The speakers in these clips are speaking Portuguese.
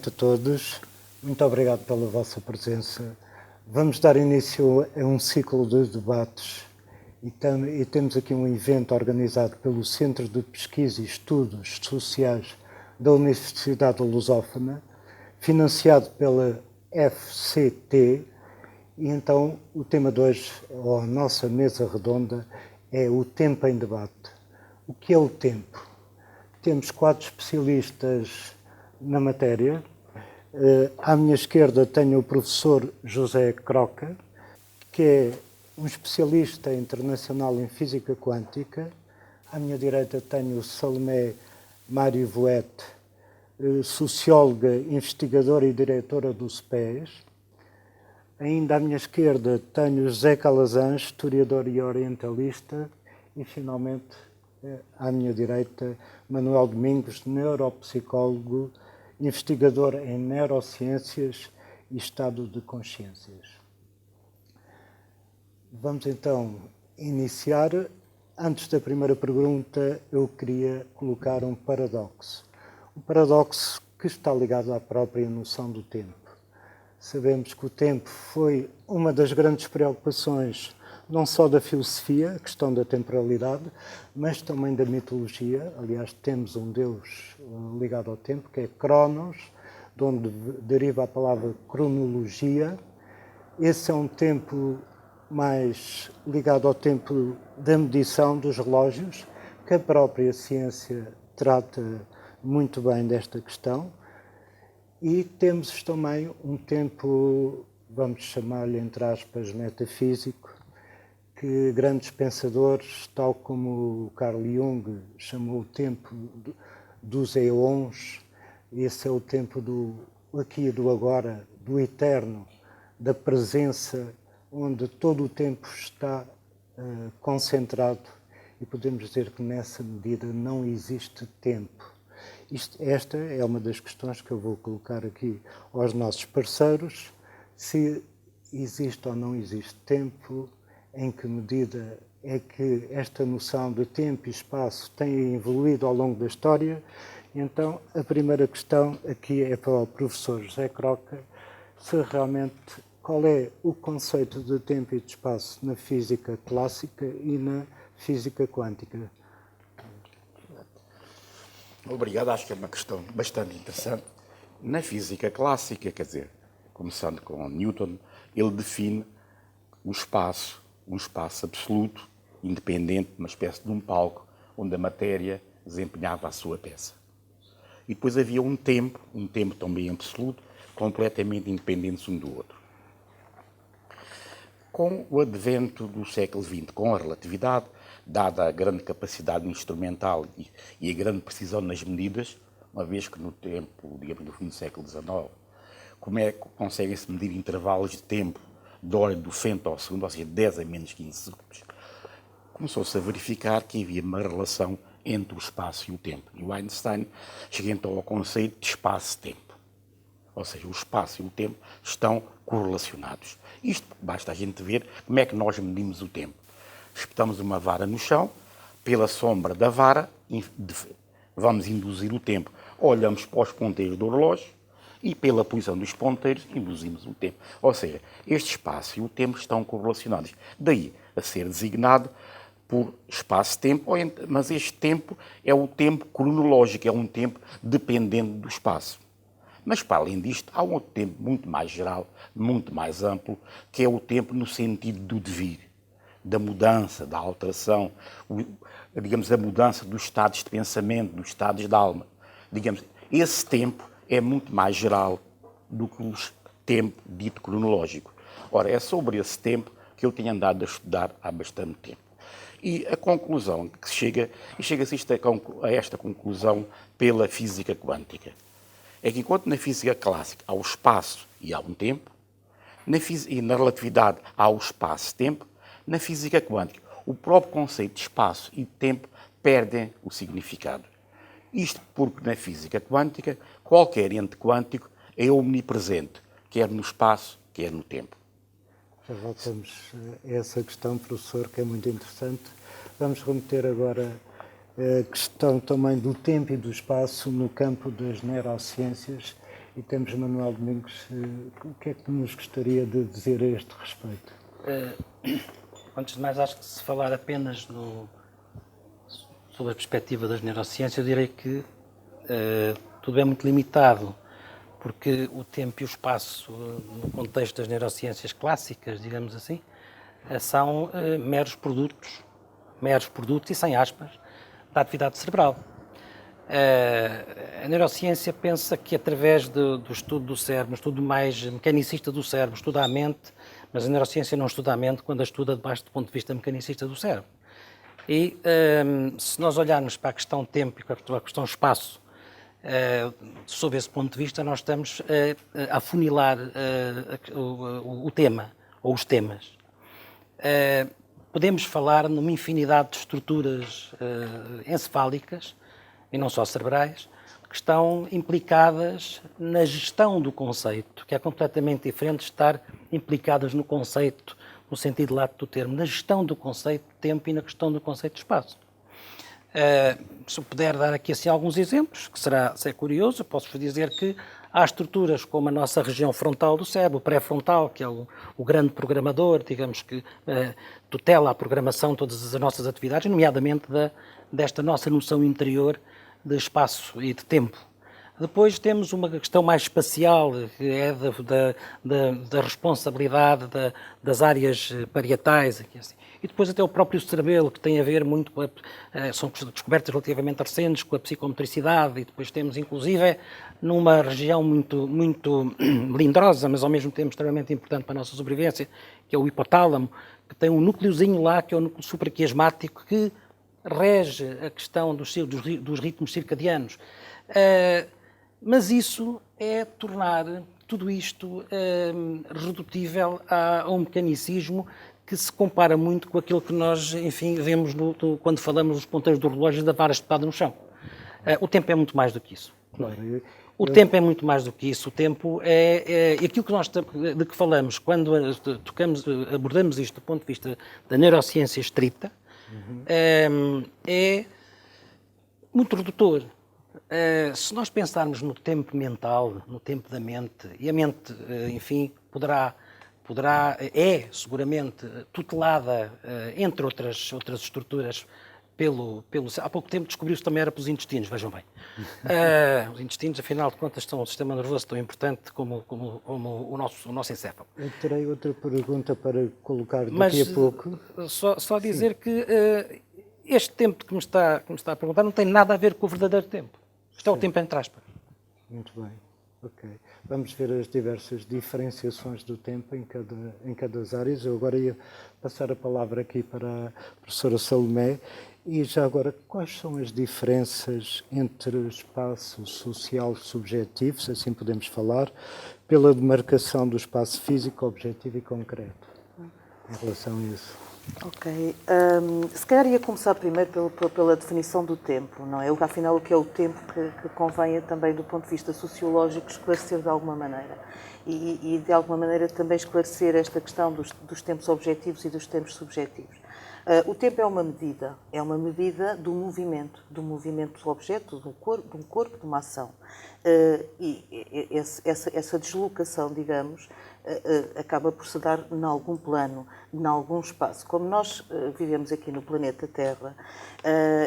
noite a todos. Muito obrigado pela vossa presença. Vamos dar início a um ciclo de debates e temos aqui um evento organizado pelo Centro de Pesquisa e Estudos Sociais da Universidade Lusófona, financiado pela FCT, e então o tema de hoje, ou a nossa mesa redonda, é o tempo em debate. O que é o tempo? Temos 4 especialistas na matéria. À minha esquerda tenho o professor José Croca, que é um especialista internacional em física quântica. À minha direita tenho o Salomé Mário Voete, socióloga, investigadora e diretora do SPES. Ainda à minha esquerda tenho José Calazans, historiador e orientalista. E, finalmente, à minha direita, Manuel Domingos, neuropsicólogo, investigador em neurociências e estado de consciências. Vamos então iniciar. Antes da primeira pergunta, eu queria colocar um paradoxo. Um paradoxo que está ligado à própria noção do tempo. Sabemos que o tempo foi uma das grandes preocupações não só da filosofia, a questão da temporalidade, mas também da mitologia. Aliás, temos um deus ligado ao tempo, que é Cronos, de onde deriva a palavra cronologia. Esse é um tempo mais ligado ao tempo da medição dos relógios, que a própria ciência trata muito bem desta questão. E temos também um tempo, vamos chamar-lhe, entre aspas, metafísico, que grandes pensadores, tal como o Carl Jung chamou o tempo dos eons. Esse é o tempo do aqui e do agora, do eterno, da presença, onde todo o tempo está concentrado, e podemos dizer que nessa medida não existe tempo. Esta é uma das questões que eu vou colocar aqui aos nossos parceiros: se existe ou não existe tempo, em que medida é que esta noção de tempo e espaço tem evoluído ao longo da história. Então, a primeira questão aqui é para o professor José Croca: se realmente, qual é o conceito de tempo e de espaço na física clássica e na física quântica? Obrigado, acho que é uma questão bastante interessante. Na física clássica, quer dizer, começando com Newton, ele define o espaço, um espaço absoluto, independente, uma espécie de um palco, onde a matéria desempenhava a sua peça. E depois havia um tempo também absoluto, completamente independentes um do outro. Com o advento do século XX, com a relatividade, dada a grande capacidade instrumental e a grande precisão nas medidas, uma vez que no tempo, digamos, no fim do século XIX, como é que conseguem-se medir intervalos de tempo de ordem do femto ao segundo, ou seja, 10 a menos 15 segundos, começou-se a verificar que havia uma relação entre o espaço e o tempo. E o Einstein chega então ao conceito de espaço-tempo. Ou seja, o espaço e o tempo estão correlacionados. Isto basta a gente ver como é que nós medimos o tempo. Espetamos uma vara no chão, pela sombra da vara vamos induzir o tempo. Olhamos para os ponteiros do relógio e pela posição dos ponteiros induzimos o tempo. Ou seja, este espaço e o tempo estão correlacionados. Daí a ser designado por espaço-tempo, mas este tempo é o tempo cronológico, é um tempo dependente do espaço. Mas, para além disto, há um outro tempo muito mais geral, muito mais amplo, que é o tempo no sentido do devir, da mudança, da alteração, digamos, a mudança dos estados de pensamento, dos estados de alma. Digamos, esse tempo é muito mais geral do que o tempo dito cronológico. Ora, é sobre esse tempo que eu tenho andado a estudar há bastante tempo. E a conclusão que chega-se a esta conclusão pela física quântica, é que enquanto na física clássica há o espaço e há um tempo, e na relatividade há o espaço-tempo, na física quântica o próprio conceito de espaço e de tempo perdem o significado. Isto porque na física quântica qualquer ente quântico é omnipresente, quer no espaço, quer no tempo. Já voltamos a essa questão, professor, que é muito interessante. Vamos remeter agora a questão também do tempo e do espaço no campo das neurociências E temos Manuel Domingos. O que é que nos gostaria de dizer a este respeito? Antes de mais, acho que se falar apenas sobre a perspectiva das neurociências, eu direi que tudo é muito limitado, porque o tempo e o espaço, no contexto das neurociências clássicas, digamos assim, são meros produtos e sem aspas, da atividade cerebral. A neurociência pensa que através do estudo do cérebro, um estudo mais mecanicista do cérebro, estuda a mente, mas a neurociência não estuda a mente quando a estuda debaixo do ponto de vista mecanicista do cérebro. E se nós olharmos para a questão tempo e para a questão espaço, sob esse ponto de vista, nós estamos a afunilar o tema, ou os temas. Podemos falar numa infinidade de estruturas encefálicas, e não só cerebrais, que estão implicadas na gestão do conceito, que é completamente diferente de estar implicadas no conceito, no sentido lato do termo, na gestão do conceito de tempo e na questão do conceito de espaço. Se eu puder dar aqui assim alguns exemplos, que se é curioso, posso dizer que há estruturas como a nossa região frontal do cérebro, o pré-frontal, que é o grande programador, digamos que tutela a programação de todas as nossas atividades, nomeadamente desta nossa noção interior de espaço e de tempo. Depois temos uma questão mais espacial, que é da responsabilidade das áreas parietais. Assim. E depois até o próprio cerebelo, que tem a ver muito com são descobertas relativamente recentes, com a psicomotricidade, e depois temos, inclusive, numa região muito melindrosa, mas ao mesmo tempo extremamente importante para a nossa sobrevivência, que é o hipotálamo, que tem um núcleozinho lá, que é o núcleo supraquiasmático, que rege a questão dos ritmos circadianos. Mas isso é tornar tudo isto redutível a um mecanicismo que se compara muito com aquilo que nós, enfim, vemos quando falamos dos ponteiros do relógio da vara espetada no chão. O tempo é muito mais do que isso. Claro, O tempo é muito mais do que isso. O tempo é aquilo que nós de que falamos quando abordamos isto do ponto de vista da neurociência estrita, é muito redutor. Se nós pensarmos no tempo mental, no tempo da mente, e a mente, enfim, é seguramente tutelada, entre outras estruturas, há pouco tempo descobriu-se também era pelos intestinos, vejam bem. Os intestinos, afinal de contas, são um sistema nervoso tão importante como o nosso encéfalo. Eu terei outra pergunta para colocar daqui a pouco. Só dizer que este tempo que me está a perguntar não tem nada a ver com o verdadeiro tempo. Isto é o tempo entre aspas. Muito bem. Ok. Vamos ver as diversas diferenciações do tempo em cada das áreas. Eu agora ia passar a palavra aqui para a professora Salomé. E já agora, quais são as diferenças entre o espaço social subjetivo, se assim podemos falar, pela demarcação do espaço físico, objetivo e concreto, em relação a isso? Ok. Se calhar ia começar primeiro pela definição do tempo, não é? Afinal, o que é o tempo que convém também, do ponto de vista sociológico, esclarecer de alguma maneira. E de alguma maneira também esclarecer esta questão dos tempos objetivos e dos tempos subjetivos. O tempo é uma medida do movimento do objeto, de um corpo, de uma ação. E essa deslocação, digamos, acaba por se dar em algum plano, em algum espaço. Como nós vivemos aqui no planeta Terra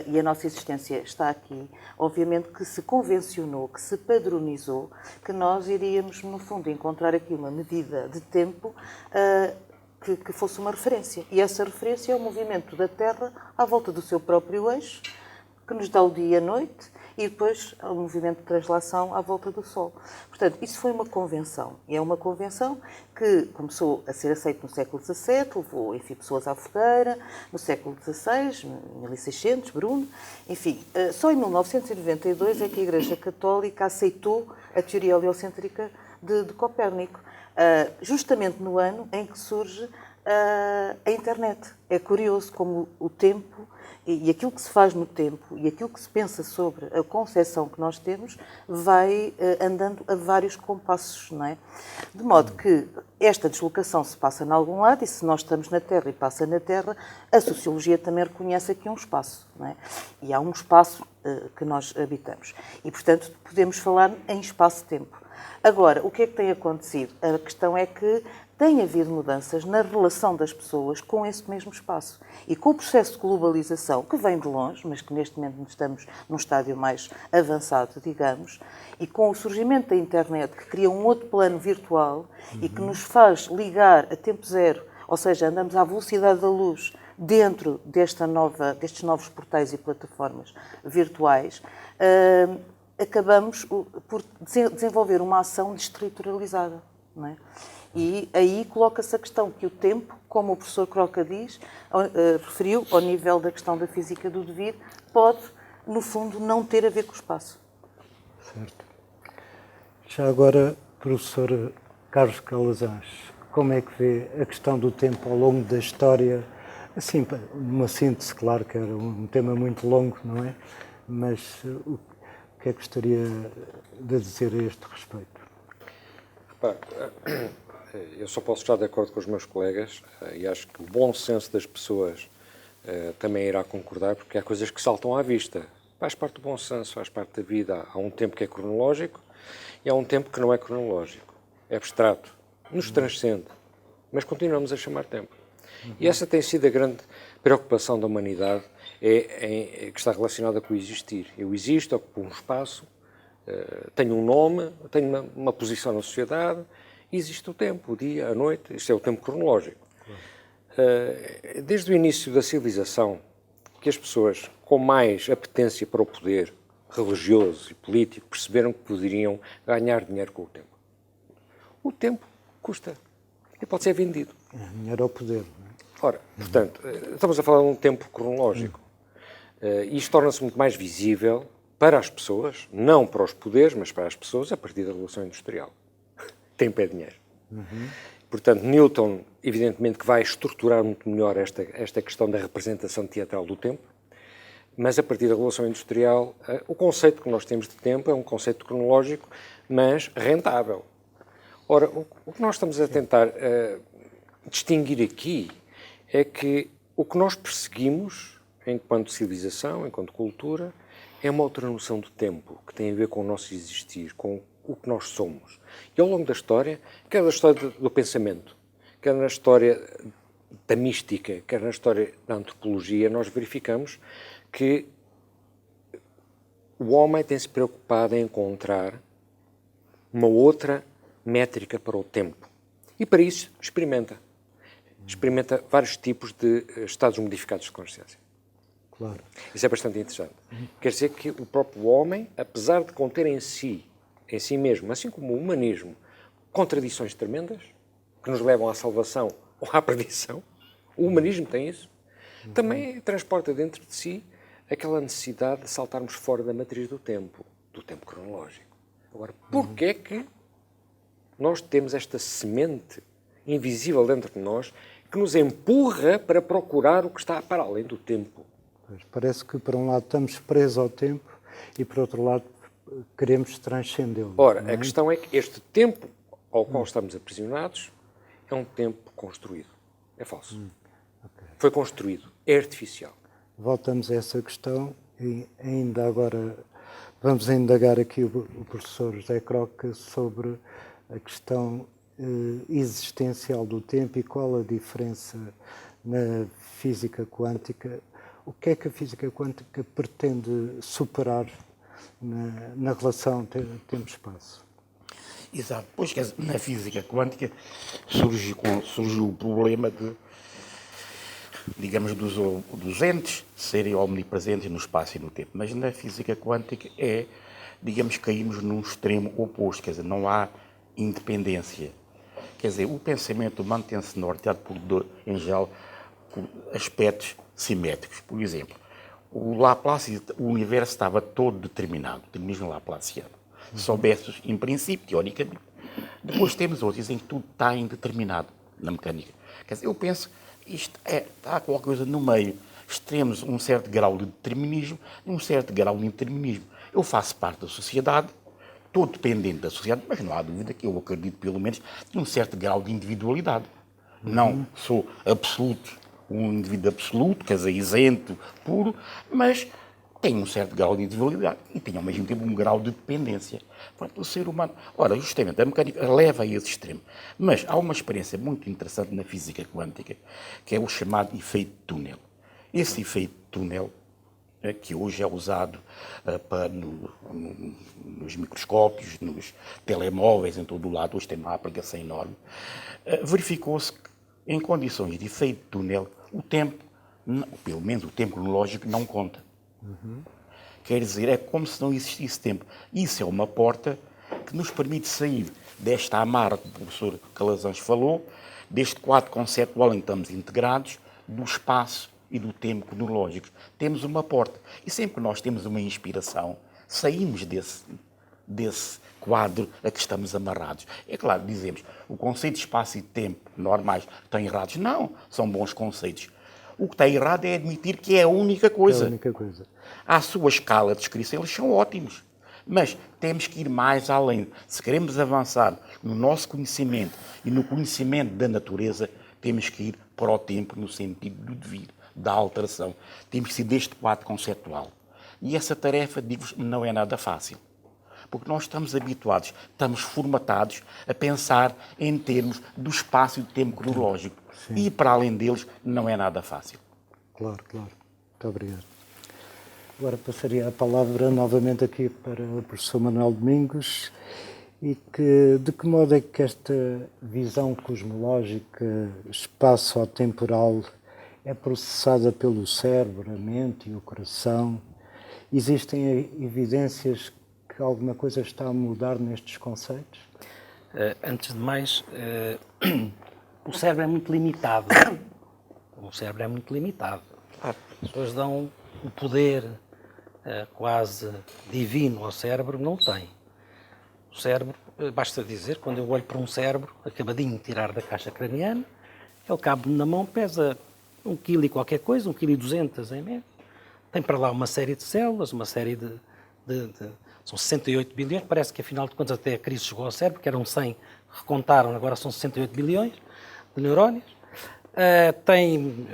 e a nossa existência está aqui, obviamente que se convencionou, que se padronizou, que nós iríamos, no fundo, encontrar aqui uma medida de tempo que fosse uma referência. E essa referência é o movimento da Terra à volta do seu próprio eixo, que nos dá o dia e a noite, e depois o movimento de translação à volta do Sol. Portanto, isso foi uma convenção. E é uma convenção que começou a ser aceita no século XVII, levou, enfim, pessoas à fogueira, no século XVI, 1600, Bruno. Enfim, só em 1992 é que a Igreja Católica aceitou a teoria heliocêntrica de Copérnico. Justamente no ano em que surge a internet. É curioso como o tempo e aquilo que se faz no tempo e aquilo que se pensa sobre a concepção que nós temos vai andando a vários compassos, não é? De modo que esta deslocação se passa em algum lado e se nós estamos na Terra e passa na Terra, a sociologia também reconhece aqui um espaço, não é? E há um espaço que nós habitamos. E, portanto, podemos falar em espaço-tempo. Agora, o que é que tem acontecido? A questão é que tem havido mudanças na relação das pessoas com esse mesmo espaço. E com o processo de globalização, que vem de longe, mas que neste momento estamos num estádio mais avançado, digamos, e com o surgimento da internet, que cria um outro plano virtual e que nos faz ligar a tempo zero, ou seja, andamos à velocidade da luz dentro destes novos portais e plataformas virtuais, acabamos por desenvolver uma ação desterritorializada, não é? E aí coloca-se a questão que o tempo, como o professor Croca diz, referiu, ao nível da questão da física do devir, pode, no fundo, não ter a ver com o espaço. Certo. Já agora, professor Carlos Calazans, como é que vê a questão do tempo ao longo da história? Assim, numa síntese, claro que era um tema muito longo, não é? Mas o que é que gostaria de dizer a este respeito? Repare, eu só posso estar de acordo com os meus colegas e acho que o bom senso das pessoas também irá concordar, porque há coisas que saltam à vista. Faz parte do bom senso, faz parte da vida. Há um tempo que é cronológico e há um tempo que não é cronológico. É abstrato, nos transcende, mas continuamos a chamar tempo. E essa tem sido a grande preocupação da humanidade, que está relacionada com o existir. Eu existo, ocupo um espaço, tenho um nome, tenho uma posição na sociedade, e existe o tempo, o dia, a noite, isto é o tempo cronológico. Desde o início da civilização, que as pessoas com mais apetência para o poder religioso e político perceberam que poderiam ganhar dinheiro com o tempo. O tempo custa e pode ser vendido. Dinheiro ao poder, não é? Ora, portanto, estamos a falar de um tempo cronológico. E isto torna-se muito mais visível para as pessoas, não para os poderes, mas para as pessoas, a partir da Revolução Industrial. Tempo é dinheiro. Portanto, Newton, evidentemente, que vai estruturar muito melhor esta questão da representação teatral do tempo, mas a partir da Revolução Industrial, o conceito que nós temos de tempo é um conceito cronológico, mas rentável. Ora, o que nós estamos a tentar distinguir aqui é que o que nós perseguimos, enquanto civilização, enquanto cultura, é uma outra noção do tempo, que tem a ver com o nosso existir, com o que nós somos. E ao longo da história, quer na história do pensamento, quer na história da mística, quer na história da antropologia, nós verificamos que o homem tem-se preocupado em encontrar uma outra métrica para o tempo. E para isso experimenta vários tipos de estados modificados de consciência. Claro. Isso é bastante interessante. Quer dizer que o próprio homem, apesar de conter em si mesmo, assim como o humanismo, contradições tremendas, que nos levam à salvação ou à perdição, o humanismo tem isso, também transporta dentro de si aquela necessidade de saltarmos fora da matriz do tempo cronológico. Agora, porquê é que nós temos esta semente invisível dentro de nós que nos empurra para procurar o que está para além do tempo? Pois, parece que, por um lado, estamos presos ao tempo e, por outro lado, queremos transcendê-lo. Ora, a questão é que este tempo ao qual estamos aprisionados é um tempo construído. É falso. Okay. Foi construído. É artificial. Voltamos a essa questão e ainda agora vamos indagar aqui o professor José Croca sobre a questão existencial do tempo e qual a diferença na física quântica. O que é que a física quântica pretende superar na relação tempo-espaço? Exato. Pois, quer dizer, na física quântica surgiu o problema de, digamos, dos entes serem omnipresentes no espaço e no tempo. Mas na física quântica digamos, caímos num extremo oposto, quer dizer, não há independência. Quer dizer, o pensamento humano tem-se norteado em geral, por aspectos simétricos. Por exemplo, o universo estava todo determinado, determinismo laplaciano. Se soubesses, em princípio, teoricamente. Depois temos outros, dizem que tudo está indeterminado na mecânica. Quer dizer, eu penso, isto está qualquer coisa no meio. Temos um certo grau de determinismo e um certo grau de indeterminismo. Eu faço parte da sociedade, estou dependente da sociedade, mas não há dúvida que eu acredito, pelo menos, em um certo grau de individualidade. Não sou absoluto, um indivíduo absoluto, quer dizer, isento, puro, mas têm um certo grau de individualidade e têm ao mesmo tempo um grau de dependência. Portanto, o ser humano... Ora, justamente, a mecânica leva a esse extremo. Mas há uma experiência muito interessante na física quântica, que é o chamado efeito túnel. Esse efeito túnel, que hoje é usado nos microscópios, nos telemóveis, em todo o lado, hoje tem uma aplicação enorme, verificou-se que, em condições de efeito túnel, o tempo, pelo menos o tempo cronológico, não conta. Quer dizer, é como se não existisse tempo. Isso é uma porta que nos permite sair desta amarra que o professor Calazans falou, deste quadro conceptual em que estamos integrados, do espaço e do tempo cronológicos. Temos uma porta. E sempre que nós temos uma inspiração, saímos desse quadro a que estamos amarrados. É claro, dizemos, o conceito de espaço e de tempo normais estão errados. Não, são bons conceitos. O que está errado é admitir que é a única coisa. É a única coisa. À sua escala de descrição, eles são ótimos. Mas temos que ir mais além. Se queremos avançar no nosso conhecimento e no conhecimento da natureza, temos que ir para o tempo no sentido do devir, da alteração. Temos que ir deste quadro conceptual. E essa tarefa, digo-vos, não é nada fácil. Porque nós estamos habituados, estamos formatados a pensar em termos do espaço e do tempo cronológico. Sim. E para além deles, não é nada fácil. Claro. Muito obrigado. Agora passaria a palavra novamente aqui para o professor Manuel Domingos e de que modo é que esta visão cosmológica espaço-temporal é processada pelo cérebro, a mente e o coração? Existem evidências que alguma coisa está a mudar nestes conceitos? Antes de mais, o cérebro é muito limitado. O cérebro é muito limitado. As pessoas dão o poder quase divino ao cérebro, não o tem. O cérebro, basta dizer, quando eu olho para um cérebro acabadinho de tirar da caixa craniana, ele cabe-me na mão, pesa 1 kg e qualquer coisa, 1,2 kg em média. Tem para lá uma série de células, uma série são 68 bilhões, parece que afinal de contas até a crise chegou ao cérebro, que eram 100, recontaram, agora são 68 bilhões de neurónios. Tem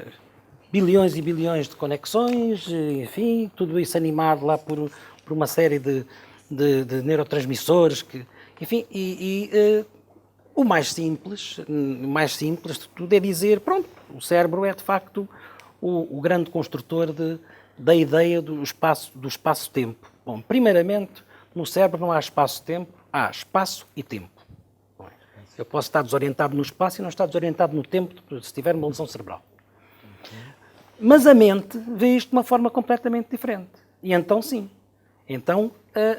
bilhões e bilhões de conexões, enfim, tudo isso animado lá por uma série de neurotransmissores, enfim, o mais simples de tudo é dizer, pronto, o cérebro é de facto o grande construtor da ideia do espaço-tempo. Bom, primeiramente, no cérebro não há espaço-tempo, há espaço e tempo. Eu posso estar desorientado no espaço e não estar desorientado no tempo se tiver uma lesão cerebral. Mas a mente vê isto de uma forma completamente diferente. E então, sim. Então,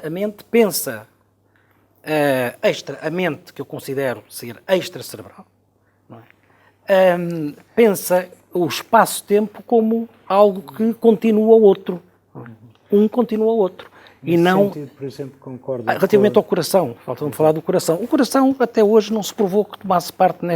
a mente pensa, a mente que eu considero ser extracerebral, não é? Pensa o espaço-tempo como algo que continua ao outro. Um continua ao outro. E não sentido, por exemplo, concordo relativamente ao coração, falta-me falar do coração. O coração até hoje não se provou que tomasse parte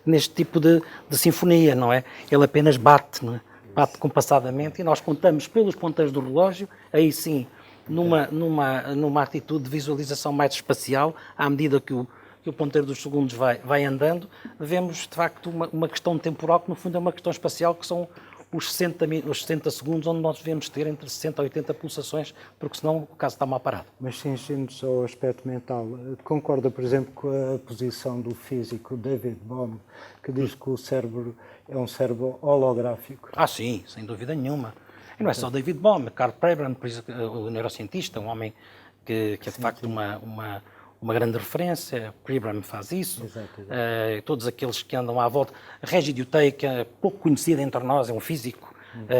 neste tipo de sinfonia, não é? Ele apenas bate, não é? Bate compassadamente e nós contamos pelos ponteiros do relógio, aí sim, numa atitude de visualização mais espacial, à medida que o ponteiro dos segundos vai andando, vemos de facto uma questão temporal que no fundo é uma questão espacial, que são os 60 segundos onde nós devemos ter entre 60 a 80 pulsações, porque senão o caso está mal parado. Mas cingindo-nos ao aspecto mental, concorda, por exemplo, com a posição do físico David Bohm, que diz que o cérebro é um cérebro holográfico? Sim, sem dúvida nenhuma. E não é só David Bohm, Carl Preben, o neurocientista, um homem que é de facto uma grande referência. Pribram faz isso. Todos aqueles que andam à volta. Régis Dutey, que é pouco conhecido entre nós, é um físico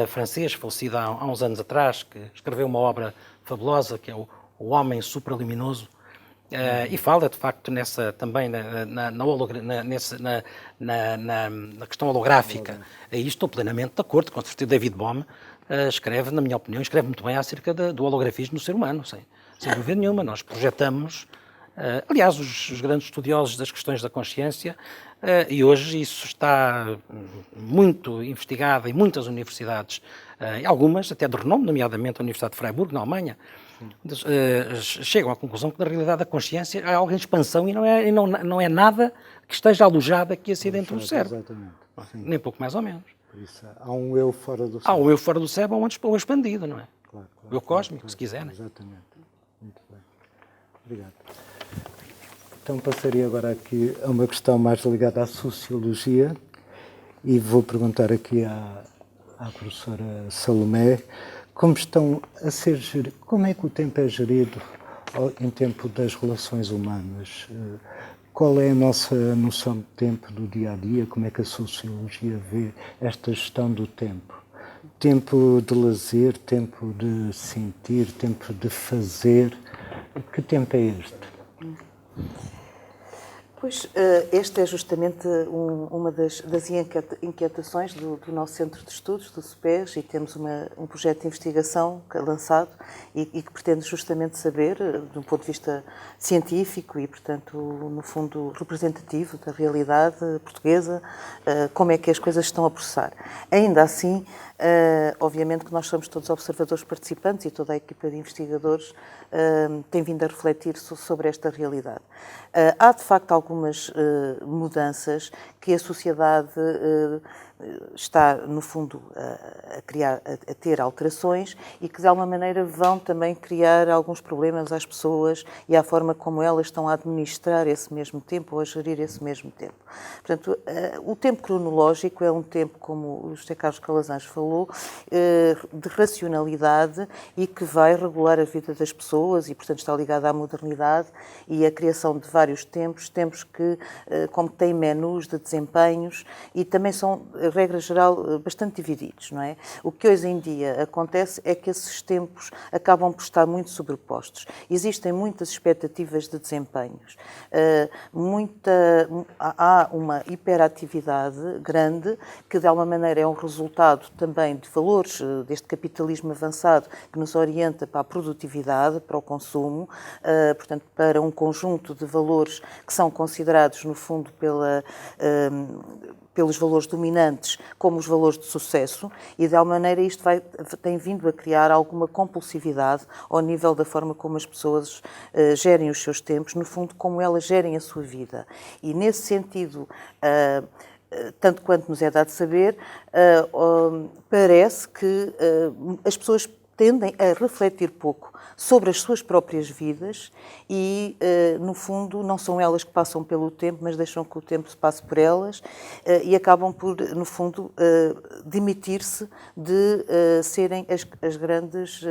francês, falecido há uns anos atrás, que escreveu uma obra fabulosa, que é o Homem Supraluminoso, e fala, de facto, também na questão holográfica. Aí estou plenamente de acordo, com certeza. David Bohm escreve, na minha opinião, escreve muito bem acerca do holografismo no ser humano, sem dúvida nenhuma. Nós projetamos. Aliás, os grandes estudiosos das questões da consciência, e hoje isso está muito investigado em muitas universidades, algumas até de renome, nomeadamente a Universidade de Freiburg, na Alemanha, chegam à conclusão que na realidade a consciência é algo em expansão e não é nada que esteja alojado aqui assim dentro do cérebro. Exatamente. Nem pouco mais ou menos. Por isso, há um eu fora do cérebro. Há um eu fora do cérebro ou um expandido, não é? Eu cósmico, se quiser, né? Exatamente. Muito bem. Obrigado. Então passaria agora aqui a uma questão mais ligada à sociologia e vou perguntar aqui à professora Salomé como é que o tempo é gerido em tempo das relações humanas? Qual é a nossa noção de tempo do dia a dia? Como é que a sociologia vê esta gestão do tempo? Tempo de lazer, tempo de sentir, tempo de fazer. Que tempo é este? Pois, este é justamente uma das inquietações do nosso Centro de Estudos, do SUPES, e temos um projeto de investigação lançado e que pretende justamente saber, de um ponto de vista científico e, portanto, no fundo, representativo da realidade portuguesa, como é que as coisas estão a processar. Ainda assim, obviamente que nós somos todos observadores participantes e toda a equipa de investigadores tem vindo a refletir sobre esta realidade. Há, de facto, algumas mudanças que a sociedade está, no fundo, a ter alterações e que, de alguma maneira, vão também criar alguns problemas às pessoas e à forma como elas estão a administrar esse mesmo tempo ou a gerir esse mesmo tempo. Portanto, o tempo cronológico é um tempo, como o José Carlos Calazans falou, de racionalidade e que vai regular a vida das pessoas e, portanto, está ligado à modernidade e à criação de vários tempos que, como têm menus de desempenhos e também são, regra geral, bastante divididos, não é? O que hoje em dia acontece é que esses tempos acabam por estar muito sobrepostos. Existem muitas expectativas de desempenhos. Há uma hiperatividade grande que, de alguma maneira, é um resultado também de valores deste capitalismo avançado que nos orienta para a produtividade, para o consumo, portanto, para um conjunto de valores que são considerados, no fundo, pelos valores dominantes como os valores de sucesso e, de alguma maneira, isto tem vindo a criar alguma compulsividade ao nível da forma como as pessoas gerem os seus tempos, no fundo, como elas gerem a sua vida. E, nesse sentido, tanto quanto nos é dado saber, parece que as pessoas tendem a refletir pouco sobre as suas próprias vidas e, no fundo, não são elas que passam pelo tempo, mas deixam que o tempo se passe por elas e acabam por, no fundo, demitir-se de serem as grandes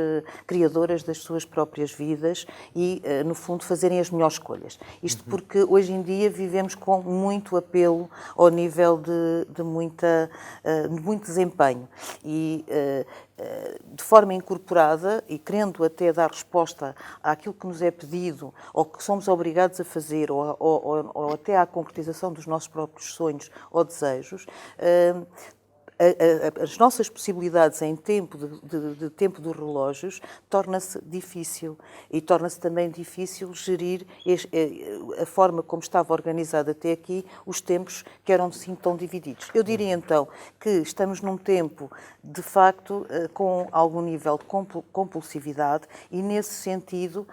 criadoras das suas próprias vidas e, no fundo, fazerem as melhores escolhas. Isto porque, hoje em dia, vivemos com muito apelo ao nível de muito desempenho e, de forma incorporada e querendo até dar resposta àquilo que nos é pedido ou que somos obrigados a fazer ou até à concretização dos nossos próprios sonhos ou desejos, as nossas possibilidades em tempo de tempo dos relógios torna-se difícil e torna-se também difícil gerir a forma como estava organizado até aqui os tempos que eram assim tão divididos. Eu diria então que estamos num tempo de facto com algum nível de compulsividade e nesse sentido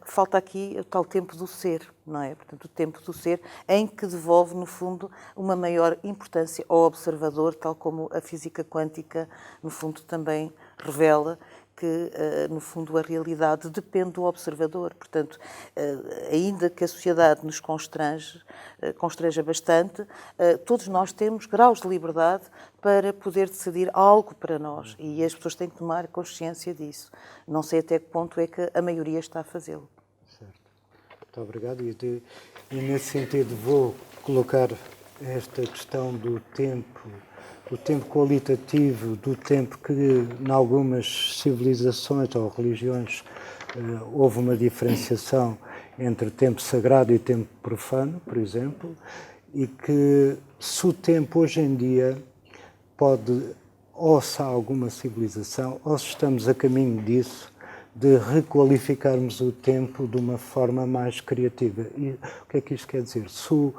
falta aqui o tal tempo do ser, não é? Portanto, o tempo do ser em que devolve, no fundo, uma maior importância ao observador, tal como a física quântica, no fundo, também revela que, no fundo, a realidade depende do observador. Portanto, ainda que a sociedade nos constranja bastante, todos nós temos graus de liberdade para poder decidir algo para nós e as pessoas têm que tomar consciência disso. Não sei até que ponto é que a maioria está a fazê-lo. Muito obrigado. E nesse sentido vou colocar esta questão do tempo qualitativo, do tempo que em algumas civilizações ou religiões houve uma diferenciação entre tempo sagrado e tempo profano, por exemplo, e que se o tempo hoje em dia pode, ou se há alguma civilização, ou se estamos a caminho disso, de requalificarmos o tempo de uma forma mais criativa. E o que é que isto quer dizer? Se o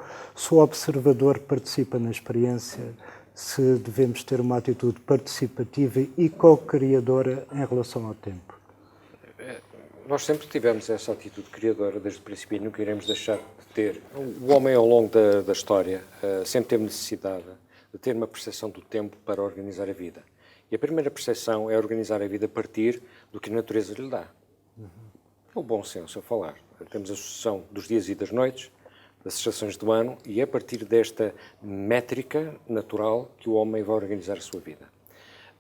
observador participa na experiência, se devemos ter uma atitude participativa e co-criadora em relação ao tempo. Nós sempre tivemos essa atitude criadora desde o princípio e nunca iremos deixar de ter. O homem, ao longo da história, sempre teve necessidade de ter uma percepção do tempo para organizar a vida. E a primeira percepção é organizar a vida a partir do que a natureza lhe dá. É o bom senso a falar. Temos a sucessão dos dias e das noites, das estações do ano, e é a partir desta métrica natural que o homem vai organizar a sua vida.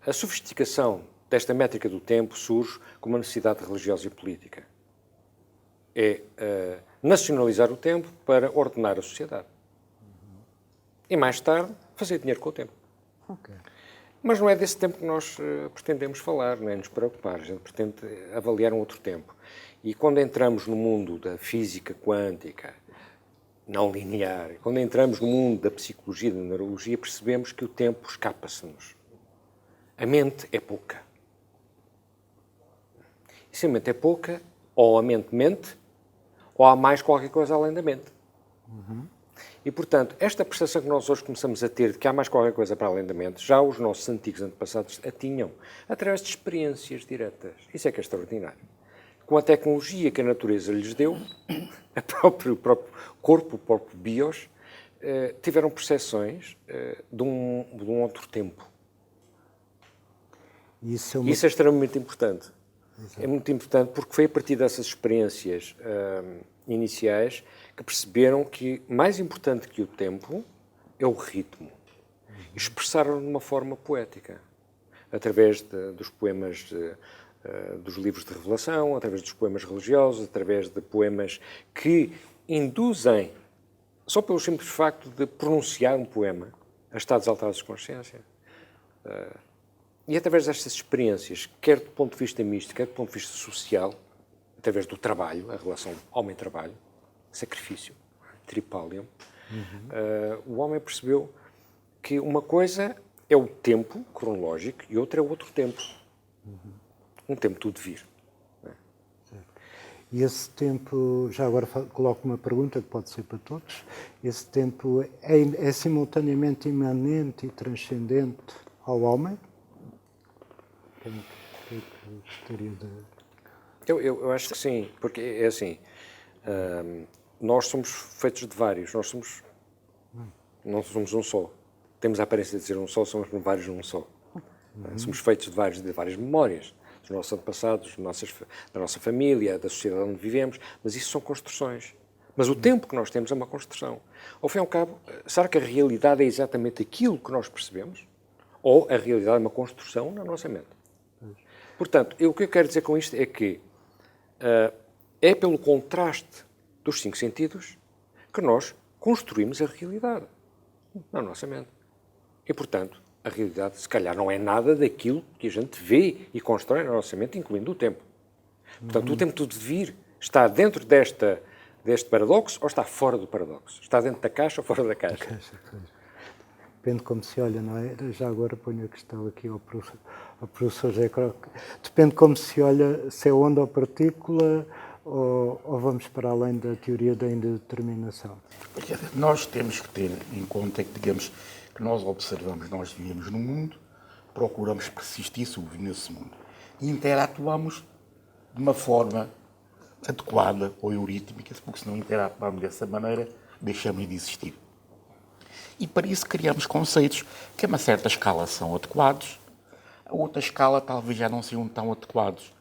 A sofisticação desta métrica do tempo surge como uma necessidade religiosa e política. É nacionalizar o tempo para ordenar a sociedade. E mais tarde, fazer dinheiro com o tempo. Ok. Mas não é desse tempo que nós pretendemos falar, nem nos preocupar. A gente pretende avaliar um outro tempo. E quando entramos no mundo da física quântica, não linear, quando entramos no mundo da psicologia e da neurologia, percebemos que o tempo escapa-se-nos. A mente é pouca. E se a mente é pouca, ou a mente mente, ou há mais qualquer coisa além da mente. E, portanto, esta percepção que nós hoje começamos a ter de que há mais qualquer coisa para além da mente, já os nossos antigos antepassados a tinham, através de experiências diretas. Isso é que é extraordinário. Com a tecnologia que a natureza lhes deu, o próprio corpo, o próprio bios, tiveram percepções de um outro tempo. Isso Isso é extremamente importante. Exato. É muito importante porque foi a partir dessas experiências iniciais que perceberam que mais importante que o tempo é o ritmo. Expressaram de uma forma poética, através dos poemas, dos livros de revelação, através dos poemas religiosos, através de poemas que induzem, só pelo simples facto de pronunciar um poema, a estados alterados de consciência. E através destas experiências, quer do ponto de vista místico, quer do ponto de vista social, através do trabalho, a relação homem-trabalho, sacrifício, tripalium, o homem percebeu que uma coisa é o tempo cronológico e outra é o outro tempo. Um tempo tudo vir. E esse tempo, já agora coloco uma pergunta que pode ser para todos, esse tempo é simultaneamente imanente e transcendente ao homem? Eu acho que sim, porque é assim, nós somos feitos de vários, não somos um só. Temos a aparência de ser um só, somos vários num só. Somos feitos de várias memórias, dos nossos antepassados, da nossa família, da sociedade onde vivemos, mas isso são construções. Mas o tempo que nós temos é uma construção. Ao fim e ao cabo, será que a realidade é exatamente aquilo que nós percebemos? Ou a realidade é uma construção na nossa mente? Portanto, o que eu quero dizer com isto é que é pelo contraste dos 5 sentidos que nós construímos a realidade na nossa mente. E, portanto, a realidade, se calhar, não é nada daquilo que a gente vê e constrói na nossa mente, incluindo o tempo. Portanto, o tempo tudo de vir está dentro deste paradoxo ou está fora do paradoxo? Está dentro da caixa ou fora da caixa? Depende como se olha, não é? Já agora ponho a questão aqui ao professor José Croque. Depende como se olha, se é onda ou partícula, ou vamos para além da teoria da indeterminação? Nós temos que ter em conta que, digamos, que nós observamos, nós vivemos no mundo, procuramos persistir, sobreviver nesse mundo. E interatuamos de uma forma adequada ou eurítmica, porque se não interatuamos dessa maneira, deixamos de existir. E para isso criamos conceitos que a uma certa escala são adequados, a outra escala talvez já não sejam tão adequados.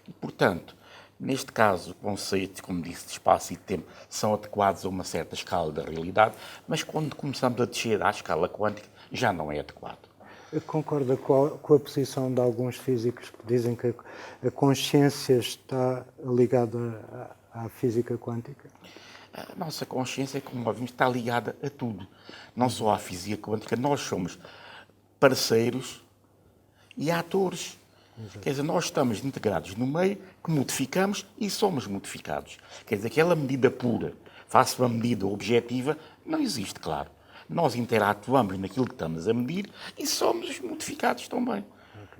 E, portanto, neste caso, o conceito, como disse, de espaço e de tempo são adequados a uma certa escala da realidade, mas quando começamos a descer à escala quântica, já não é adequado. Concorda com a posição de alguns físicos que dizem que a consciência está ligada à física quântica? A nossa consciência, como ouvimos, está ligada a tudo. Não só à física quântica, nós somos parceiros e atores. Exato. Quer dizer, nós estamos integrados no meio que modificamos e somos modificados. Quer dizer, aquela medida pura, face a uma medida objetiva, não existe, claro. Nós interatuamos naquilo que estamos a medir e somos modificados também.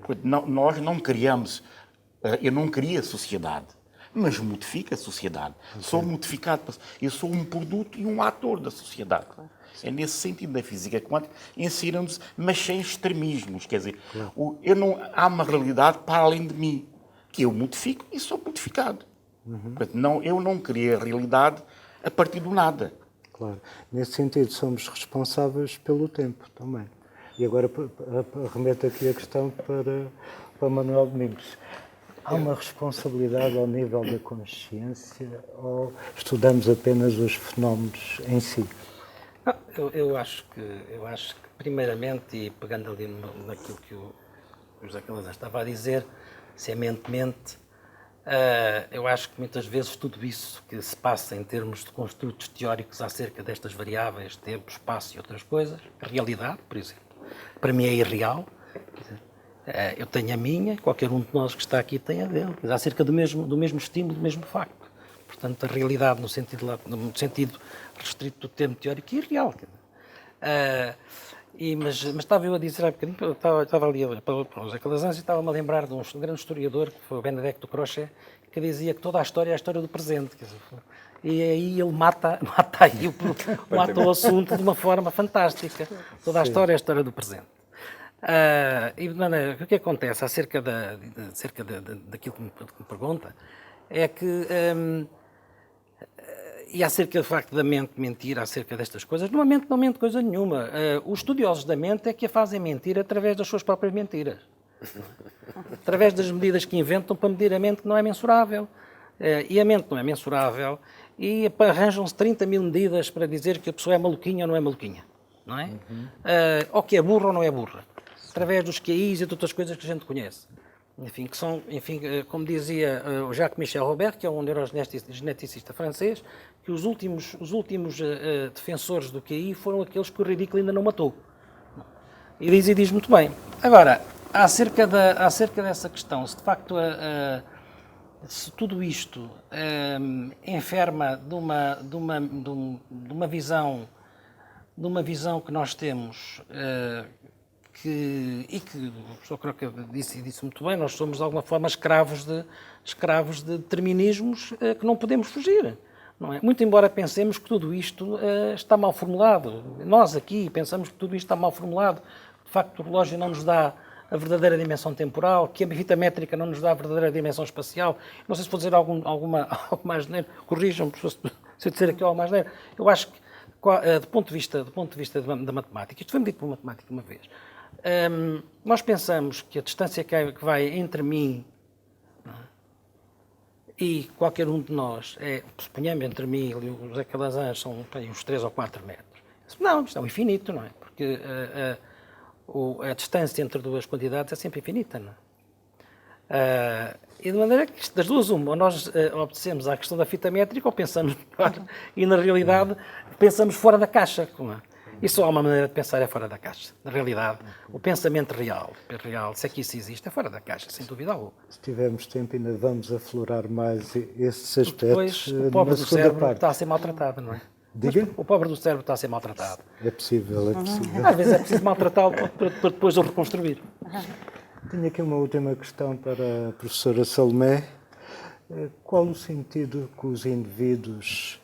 Okay. Nós não criamos, eu não crio a sociedade, mas modifico a sociedade. Okay. Sou modificado, eu sou um produto e um ator da sociedade. Claro. É nesse sentido da física quântica, inserirmos, mas sem extremismos. Quer dizer, claro. Há uma realidade para além de mim, que eu modifico e sou modificado. Portanto, eu não criei a realidade a partir do nada. Claro. Nesse sentido, somos responsáveis pelo tempo também. E agora remeto aqui a questão para Manuel Domingos. Há uma responsabilidade ao nível da consciência ou estudamos apenas os fenómenos em si? Não, eu acho que, primeiramente, e pegando ali naquilo que o José Calazans estava a dizer, sementemente, eu acho que muitas vezes tudo isso que se passa em termos de construtos teóricos acerca destas variáveis, tempo, espaço e outras coisas, a realidade, por exemplo, para mim é irreal. Eu tenho a minha, qualquer um de nós que está aqui tem a dele, acerca do mesmo estímulo, do mesmo facto. Portanto, a realidade, no sentido restrito do termo teórico, é irreal. Mas estava eu a dizer há bocadinho, eu estava ali para o José Calazans e estava-me a lembrar de um grande historiador, que foi o Benedetto Croce, que dizia que toda a história é a história do presente. Quer dizer, e aí ele mata o assunto de uma forma fantástica. Toda a história é a história do presente. E de maneira, o que acontece acerca daquilo que me pergunta é que, e acerca do facto da mente mentir acerca destas coisas, não mente coisa nenhuma. Os estudiosos da mente é que a fazem mentir através das suas próprias mentiras. Através das medidas que inventam para medir a mente que não é mensurável. E a mente não é mensurável e arranjam-se 30 mil medidas para dizer que a pessoa é maluquinha ou não é maluquinha. Não é? Ou que é burra ou não é burra. Através dos QIs e de outras coisas que a gente conhece. Enfim, que são, como dizia o Jacques Michel Robert, que é um neurogeneticista francês, que os últimos defensores do QI foram aqueles que o ridículo ainda não matou. E diz muito bem. Agora, acerca dessa questão, se de facto se tudo isto enferma de uma visão que nós temos que o professor Croca disse muito bem, nós somos de alguma forma escravos de determinismos que não podemos fugir. Não é? Muito embora pensemos que tudo isto está mal formulado. Nós aqui pensamos que tudo isto está mal formulado. De facto, o relógio não nos dá a verdadeira dimensão temporal, que a fita métrica não nos dá a verdadeira dimensão espacial. Não sei se vou dizer algo mais neiro, corrijam-me se eu disser aqui algo mais neiro. Eu acho que, do ponto de vista da matemática, isto foi-me dito por um matemático uma vez, nós pensamos que a distância que vai entre mim e qualquer um de nós, suponhamos entre mim e o José Calazans, são uns 3 ou 4 metros. Não, isto é um infinito, não é? Porque a distância entre duas quantidades é sempre infinita, não é? E de maneira que das duas uma, ou nós obedecemos à questão da fita métrica ou pensamos melhor e na realidade pensamos fora da caixa, não é? E só há uma maneira de pensar é fora da caixa. Na realidade, o pensamento real, se é que isso existe, é fora da caixa, sem dúvida alguma. Se tivermos tempo, ainda vamos aflorar mais esses aspectos. Depois, o pobre do cérebro parte. está a ser maltratado, não é? Diga? O pobre do cérebro está a ser maltratado. É possível. Às vezes é preciso maltratá-lo para depois o reconstruir. Tenho aqui uma última questão para a professora Salomé. Qual o sentido que os indivíduos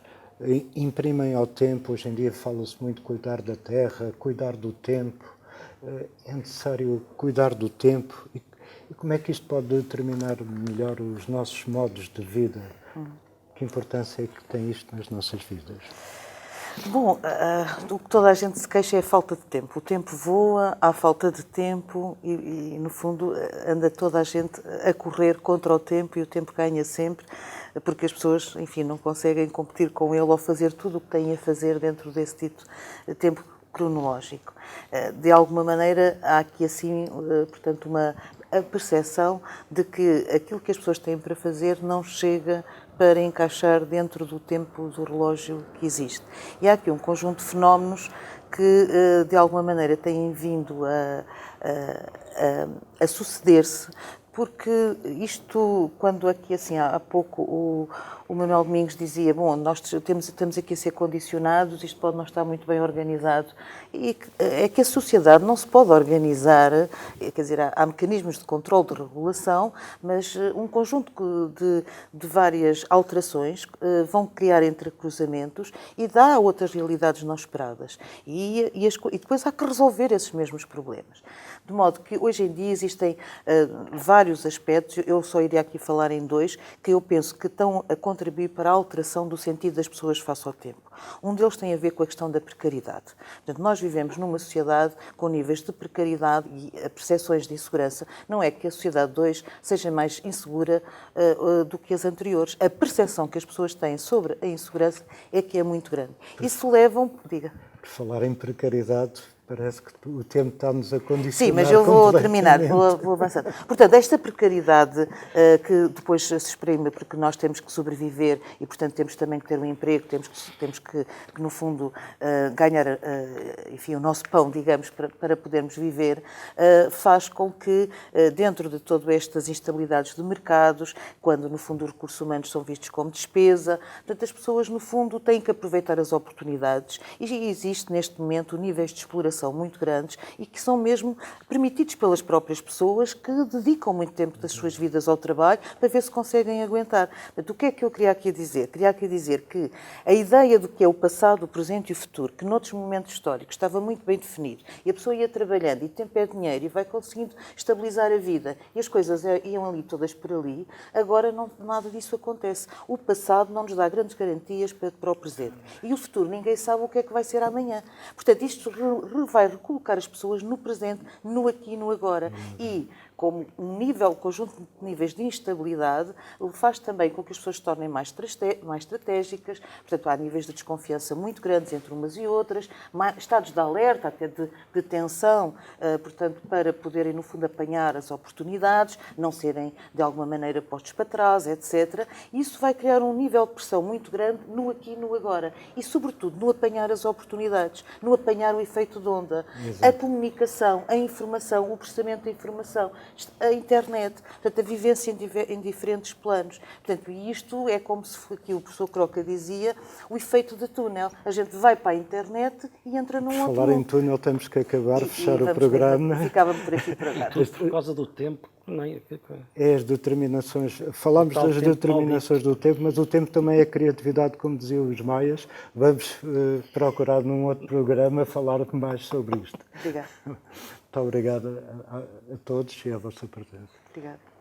imprimem ao tempo? Hoje em dia fala-se muito de cuidar da terra, cuidar do tempo. É necessário cuidar do tempo. E como é que isto pode determinar melhor os nossos modos de vida? Que importância é que tem isto nas nossas vidas? Bom, o que toda a gente se queixa é a falta de tempo. O tempo voa, há falta de tempo e, no fundo, anda toda a gente a correr contra o tempo e o tempo ganha sempre, porque as pessoas, enfim, não conseguem competir com ele ou fazer tudo o que têm a fazer dentro desse tipo de tempo cronológico. De alguma maneira, há aqui, assim, portanto, a percepção de que aquilo que as pessoas têm para fazer não chega para encaixar dentro do tempo do relógio que existe. E há aqui um conjunto de fenómenos que, de alguma maneira, têm vindo a suceder-se, porque isto, quando aqui, assim, há pouco o Manuel Domingos dizia, bom, nós estamos aqui a ser condicionados, isto pode não estar muito bem organizado, e é que a sociedade não se pode organizar, quer dizer, há mecanismos de controle, de regulação, mas um conjunto de várias alterações vão criar entrecruzamentos e dá outras realidades não esperadas. E depois há que resolver esses mesmos problemas. De modo que, hoje em dia, existem vários vários aspectos, eu só iria aqui falar em dois, que eu penso que estão a contribuir para a alteração do sentido das pessoas face ao tempo. Um deles tem a ver com a questão da precariedade. Portanto, nós vivemos numa sociedade com níveis de precariedade e percepções de insegurança. Não é que a sociedade de hoje seja mais insegura do que as anteriores. A percepção que as pessoas têm sobre a insegurança é que é muito grande. Isso leva, diga. Por falar em precariedade, parece que o tempo está-nos a condicionar. Sim, mas eu vou terminar, vou avançar. Portanto, esta precariedade que depois se exprime porque nós temos que sobreviver e, portanto, temos também que ter um emprego, temos que no fundo, ganhar, enfim, o nosso pão, digamos, para podermos viver, faz com que, dentro de todas estas instabilidades de mercados, quando, no fundo, os recursos humanos são vistos como despesa, portanto, as pessoas, no fundo, têm que aproveitar as oportunidades e existe, neste momento, níveis de exploração muito grandes e que são mesmo permitidos pelas próprias pessoas que dedicam muito tempo das suas vidas ao trabalho para ver se conseguem aguentar. Portanto, o que é que eu queria aqui dizer? Queria aqui dizer que a ideia do que é o passado, o presente e o futuro, que noutros momentos históricos estava muito bem definido e a pessoa ia trabalhando e tempo é dinheiro e vai conseguindo estabilizar a vida e as coisas iam ali todas por ali, agora nada disso acontece. O passado não nos dá grandes garantias para o presente e o futuro ninguém sabe o que é que vai ser amanhã. Portanto, isto vai recolocar as pessoas no presente, no aqui e no agora. E, como um conjunto de níveis de instabilidade, faz também com que as pessoas se tornem mais estratégicas, portanto, há níveis de desconfiança muito grandes entre umas e outras, estados de alerta, até de tensão, portanto, para poderem, no fundo, apanhar as oportunidades, não serem, de alguma maneira, postos para trás, etc. Isso vai criar um nível de pressão muito grande no aqui e no agora. E, sobretudo, no apanhar as oportunidades, no apanhar o efeito de onda, a comunicação, a informação, o processamento da informação, a internet, portanto, a vivência em diferentes planos. Portanto, e isto é como se aqui o professor Croca dizia, o efeito de túnel. A gente vai para a internet e entra num outro Falar em mundo. túnel, temos que acabar, fechar o programa. Ficava-me por aqui para cá. Por causa do tempo, não é? É as determinações, falámos das determinações do tempo, mas o tempo também é a criatividade, como diziam os maias. Vamos procurar num outro programa falar mais sobre isto. Obrigada. Muito obrigado a todos e à vossa presença. Obrigada.